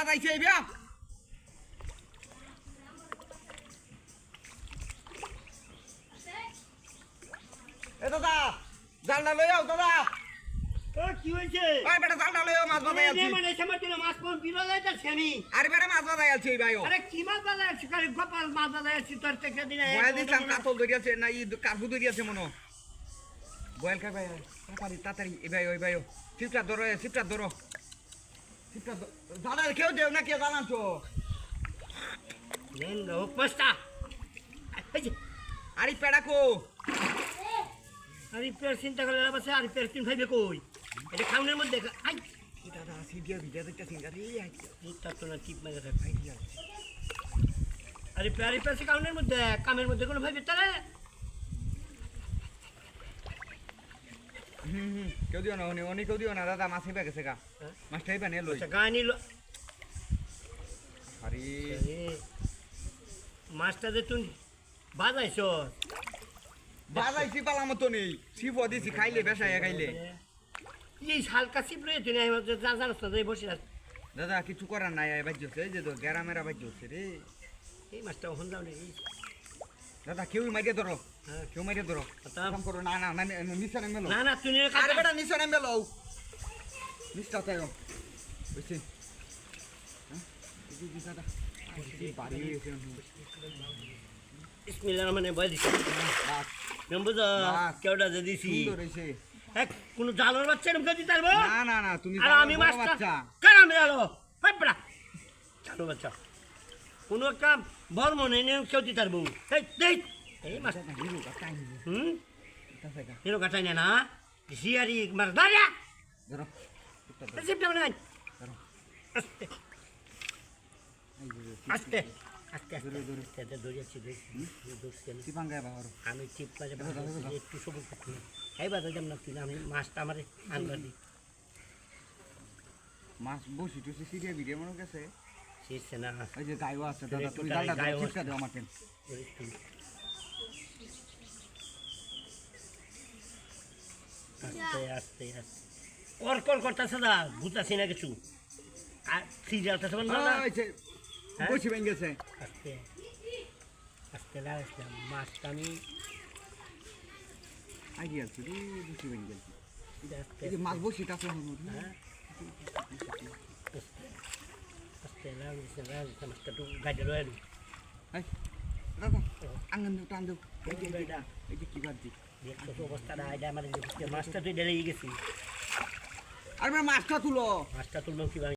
যাইছে এই বিয়া এ দাদা জালটা লই আও দাদা ও কি হইছে ওই বেটা জালটা লই আও মাছ বাজাই আছি মানে সময় তুই মাছ কোন বিলো যাইতাছ আমি আরে বেটা মাছ বাজাই আছি ভাইও আরে কি মাছ বাজাই আছিস খালি গোপাল মাছ বাজাই আছিস তোর থেকে দিনে বয়াল দিলাম কাতল ধরিয়াছে না ই কার্পু ধরিয়াছে মনো বয়াল খাই ভাই তাড়াতাড়ি তাড়াতাড়ি এই ভাই ওই ভাইও সিপটা ধরো সিপটা ধরো সিপটা দাদা কেউ দেও না কে জানাচ্ছো নেন গো পাঁচটা আরে পেড়া কো আরে পের চিন্তা করলে বসে আরে পের তিন খাইবে কই এটা খাউনের মধ্যে আই দাদা সিডিয়া ভিডিও দেখতে সিঙ্গারি এই তো না টিপ মেরে রাখ আরে পের পের খাউনের মধ্যে কামের মধ্যে কোনো ভাইবে তারে কেউ দিও না উনি কেউ দিও না দাদা মাছ হেবে গেছে গা মাছটা হেবে নে লই আচ্ছা গানি লো আরে মাছটা যে তুই বাজাইছো বাজাইছি পালা মতো নেই সিপ দিছি খাইলে বেসাইয়া খাইলে এই হালকা সিপ রয়ে তুই জানাস না যাই বসে আছিস দাদা কিছু করার নাই বাজ্যছে এই যে তো গ্যারামেরা বাজ্যছে রে এই মাছটা ওখান যাও নেই দাদা কেউ মাইরে ধরো কেউ মাইরে ধরো কাম করো না না না নিচে নেমে লো না না তুই আরে বেটা নিচে নেমে লো নিচটা তাই বুঝছি এই দাদা বাড়ি এসে বিসমিল্লাহির রহমানির রহিম দিছি বাস নম্বর কেউটা যে দিছি সুন্দর হইছে এক কোন জানোয়ার বাচ্চা এরকম দিতে পারবো না না না তুমি আর আমি বড় মাছটা বাচ্চা কেন আমি আলো পাপড়া জানো বাচ্চা কোনো কাম বল মনে নেই কেউ দিতে পারবো এই মাছ হিরো কাটাই নিবো হুম তাসেগা এরকম কাটাই না জিয়ারি মার দাঁড়া ধরো সিপটা বানাই ধরো আস্তে আস্তে আস্তে আস্তে দৌড়িয়েছি সিপাঙ্গায় বাবার আমি চিপ মাঝে একটু সবুজ এই বাদে যেমন না তুই আমি মাছটা আমার আনবার দিই মাছ বসি টুসি সিরিয়া ভিডিও মনে গেছে শিখছে না ওই যে গাইও আছে দাদা তুমি জালটা দাও চিপকা দাও আমার টেন আস্তে আস্তে আস্তে কর কর করতেছে না ভূতাছি না কিছু আর সিরিয়ালটা সব না ওই যে বসি ভেঙে গেছে আস্তে আস্তে লাগাইছিলাম মাছটা আমি আইডিয়া আছে রে বসি ভেঙে গেছে আস্তে এই যে মাছ বসি তাতে হলো হ্যাঁ আস্তে লাগাইছিলাম মাছটা তো গাড়ি রয়ে এই দাদা আঙ্গন টান দাও এই যে কি বাদ দি দেখছো অবস্থাটা আইডা আমার মাছটা তুই ডেলে গেছি আর মাছটা তুলো মাছটা তুললো কিভাবে